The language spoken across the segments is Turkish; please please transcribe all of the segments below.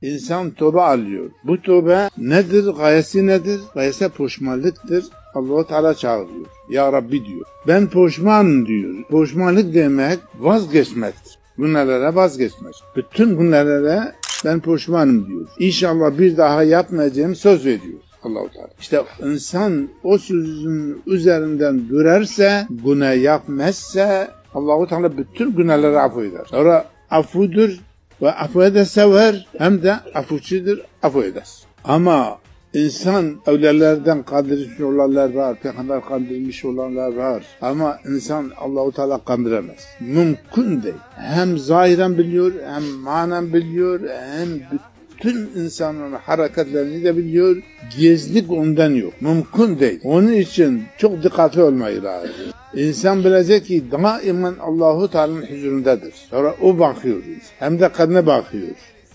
İnsan tövbe alıyor. Bu tövbe nedir? Gayesi nedir? Gayesi pişmanlıktır. Allah-u Teala çağırıyor. Ya Rabbi diyor. Ben pişmanım diyor. Pişmanlık demek vazgeçmektir. Günahlara vazgeçmek. Bütün günahlara ben pişmanım diyor. İnşallah bir daha yapmayacağım söz veriyor Allah-u Teala. İşte insan o sözün üzerinden durarsa, günah yapmazsa Allah-u Teala bütün günahları affeder. Sonra affudur ve affı da sever, hem de affuçudur, affı eder. Ama İnsan evlilerden kandırmış olanlar var, peygamber kandırmış olanlar var. Ama insan Allah-u Teala kandıramaz. Mümkün değil. Hem zahiren biliyor, hem manen biliyor, hem bütün insanın hareketlerini de biliyor. Gizlik ondan yok. Mümkün değil. Onun için çok dikkatli olmayı lazım. İnsan bilecek ki daimen Allah-u Teala'nın huzurundadır. Sonra o bakıyor. Hem de kadına bakıyor.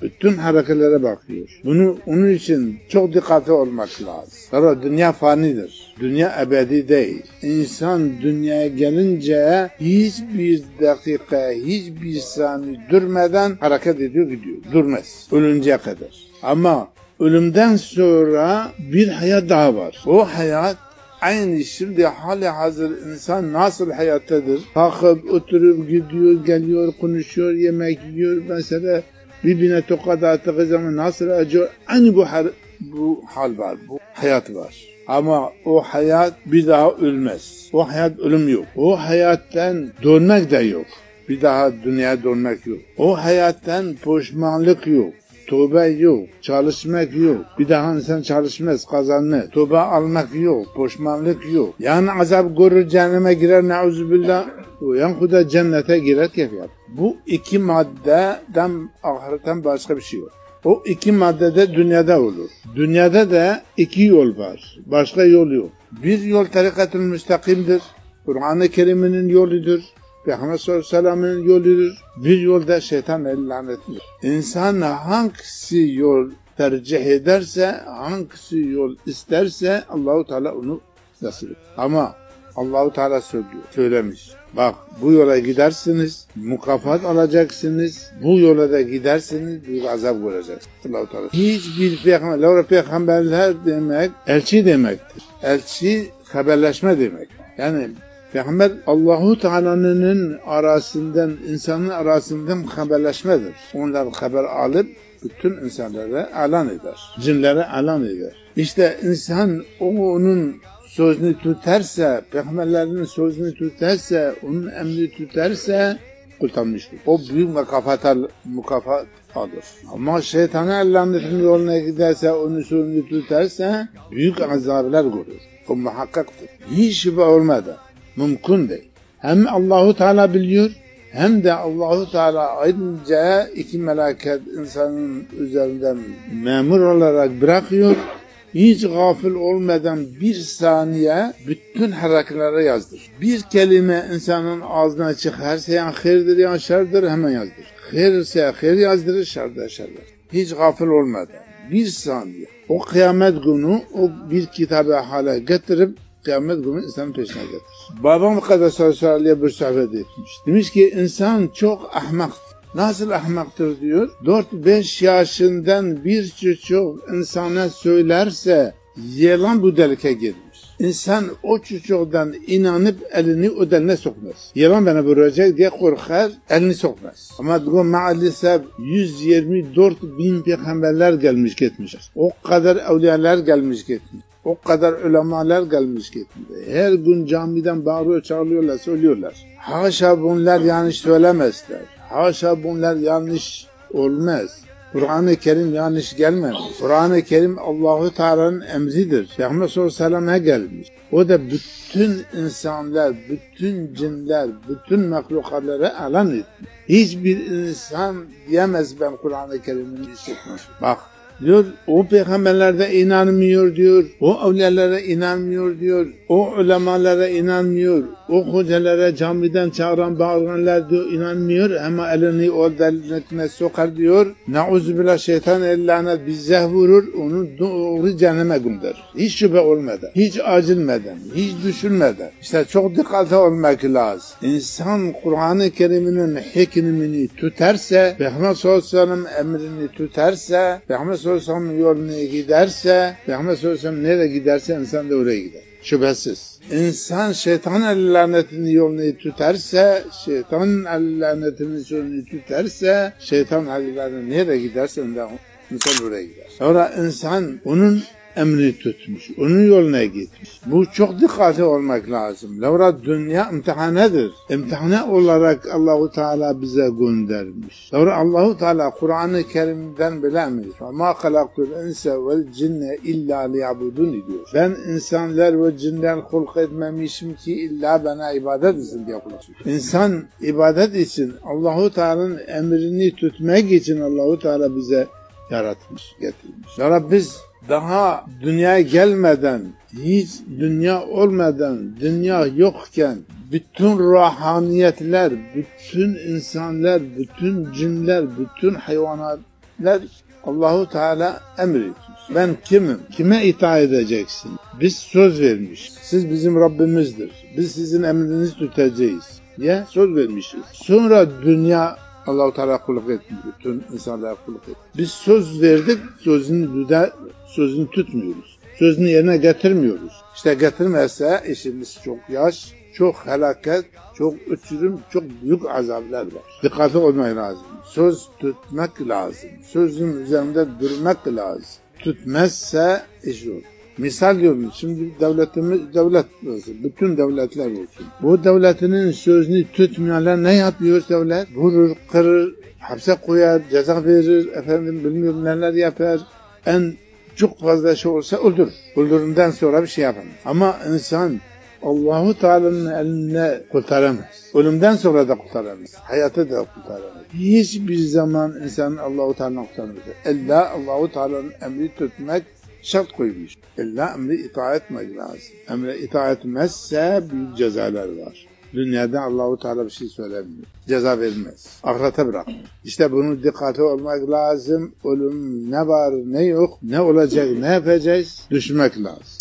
Bütün hareketlere bakıyor. Onun için çok dikkatli olmak lazım. Sonra dünya fanidir. Dünya ebedi değil. İnsan dünyaya gelince hiçbir dakika, hiçbir saniye durmadan hareket ediyor gidiyor. Durmaz. Ölünceye kadar. Ama ölümden sonra bir hayat daha var. O hayat aynı şimdi hali hazır insan nasıl hayattadır? Kalkıp oturup gidiyor, geliyor, konuşuyor, yemek yiyor mesela. Birbirine tokat attığı zaman nasıl acıyor? Aynı bu hal var, bu hayat var. Ama o hayat bir daha ölmez. O hayat ölüm yok. O hayattan dönmek de yok. Bir daha dünyaya dönmek yok. O hayattan pişmanlık yok. Tövbe yok, çalışmak yok. Bir daha insan çalışmaz, kazanmaz. Tövbe almak yok, pişmanlık yok. Yani azap görür, cehenneme girer, neuzubillah. Yani kuda cennete girer, keyif yap. Bu iki maddeden ahiretten başka bir şey yok. O iki maddede dünyada olur. Dünyada da iki yol var. Başka yol yok. Bir yol tarikat-ül müstakimdir. Kur'an-ı Kerim'in yoludur. Peygamber sallallahu aleyhi ve sellem'in yoludur. Bir yolda şeytan el lanetlidir. İnsan hangisi yol tercih ederse, hangisi yol isterse Allah-u Teala onu nasip eder. Ama Allah-u Teala söylemiş. Bak bu yola gidersiniz, mukafat alacaksınız. Bu yola da gidersiniz, büyük azap göreceksiniz. Allah-u Teala. Hiçbir peygamberler demek elçi demektir. Elçi haberleşme demek. Yani Peygamber Allah-u Teala'nın arasından, insanın arasından haberleşmedir. Onlar haber alıp bütün insanlara alan eder. Cinlere alan eder. İşte insan onun sözünü tutarsa, peygamberlerin sözünü tutarsa, onun emrini tutarsa kurtarmıştır. O büyük mukafat alır. Ama şeytanın lanetinin yoluna giderse, onun sözünü tutarsa büyük azaplar görür. O muhakkaktır. Hiç şüphe olmadan. Mümkün değil. Hem Allah-u Teala biliyor, hem de Allah-u Teala ayrıca iki melaket insanın üzerinden memur olarak bırakıyor. Hiç gafil olmadan bir saniye bütün hareketleri yazdır. Bir kelime insanın ağzına çıkarsa ya hayırdır ya şerdir hemen yazdır. Hayırsa hayır yazdırır, şerdir şerdir. Hiç gafil olmadan bir saniye. O kıyamet günü o bir kitabı hale getirip kıyamet günü insanın peşine getirir. Babam Kaddesallahu bir sohbet etmiş. Demiş ki insan çok ahmaktır. Nasıl ahmaktır diyor. 4-5 yaşından bir çocuk insana söylerse yalan bu delike girmiş. İnsan o çocuktan inanıp elini o deline sokmaz. Yalan bana vuracak diye korkar, elini sokmaz. Ama diyor maalesef 124.000 peygamberler gelmiş gitmiş. O kadar evliyalar gelmiş gitmiş. O kadar ulemalar gelmiş gitmiş. Her gün camiden bağırıyor, çağırıyorlar, söylüyorlar. Haşa bunlar yanlış söylemezler. Haşa bunlar yanlış olmaz. Kur'an-ı Kerim yanlış gelmemiş. Kur'an-ı Kerim Allah-u Teala'nın emridir. Peygamber sallallahu aleyhi ve sellem'e gelmiş. O da bütün insanlar, bütün cinler, bütün mahlukatları alan etmiş. Hiçbir insan diyemez ben Kur'an-ı Kerim'in işitmiş. Bak diyor, o peygamberlere inanmıyor diyor, o evliyalara inanmıyor diyor, o ulemalara inanmıyor, O hocalara camiden çağıran bağıranlar diyor inanmıyor ama elini o delinetine sokar diyor. Nauzubillah şeytan el-lanet bize vurur onu doğru cehenneme gönderir. Hiç şüphe olmadan, hiç acılmadan, hiç düşünmeden. İşte çok dikkatli olmak lazım. İnsan Kur'an-ı Kerim'in hikmini tutarsa, Peygamber sallallahu aleyhi ve sellem emrini tutarsa, Peygamber sallallahu aleyhi ve sellem yoluna giderse, Peygamber sallallahu aleyhi ve sellem nereye giderse insan da oraya gider. Şüphesiz. İnsan şeytan lanetinin yolunu tutarsa, şeytan lanetinin yolunu tutarsa, şeytan lanetinin nereye giderse insan oraya gider. Sonra insan onun emrini tutmuş, onun yoluna gitmiş. Bu çok dikkatli olmak lazım. Sonra dünya imtihanedir. İmtihane olarak Allahu Teala bize göndermiş. Sonra Allahu Teala Kur'an-ı Kerim'den bilemiş. "Ma halaktul insa vel cinne illa liyabudun" diyor. Ben insanlar ve cinler hulk etmemişim ki illa bana ibadet etsin diye konuşuyor. İnsan ibadet için Allahu Teala'nın emrini tutmak için Allahu Teala bize yaratmış, getirmiş. Sonra biz daha dünyaya gelmeden, hiç dünya olmadan, dünya yokken bütün ruhaniyetler, bütün insanlar, bütün cinler, bütün hayvanatlar Allahu Teala emretmiş. Ben kimim? Kime itaat edeceksin? Biz söz vermiş. Siz bizim Rabbimizdir. Biz sizin emrinizi tutacağız diye söz vermişiz. Sonra dünya Allah-u Teala kulluk etmiyor. Bütün insanlara kulluk etmiyor. Biz söz verdik, sözünü tutmuyoruz. Sözünü yerine getirmiyoruz. İşte getirmezse işimiz çok yaş, çok helaket, çok uçurum, çok büyük azaplar var. Dikkatli olmak lazım. Söz tutmak lazım. Sözün üzerinde durmak lazım. Tutmazsa iş olur. Misal diyorum, şimdi devlet olsun, bütün devletler olsun. Bu devletinin sözünü tutmayanlar ne yapıyor devlet? Vurur, kırır, hapse koyar, ceza verir, bilmiyorum neler yapar. En çok fazla şey olsa öldürür. Öldüründen sonra bir şey yapamaz. Ama insan Allahu Teala'nın eline kurtaramaz. Ölümden sonra da kurtaramaz. Hayatı da kurtaramaz. Hiçbir zaman insan Allahu Teala'nın kurtaramaz. İlla Allahu Teala'nın emri tutmak şart koymuş. İlla emri itaat etmek lazım. Emre itaat etmezse büyük cezalar var. Dünyada Allahu Teala bir şey söylemiyor. Ceza vermez. Ahirete bırakmıyor. İşte bunu dikkate olmak lazım. Ölüm ne var ne yok, ne olacak, ne yapacağız düşünmek lazım.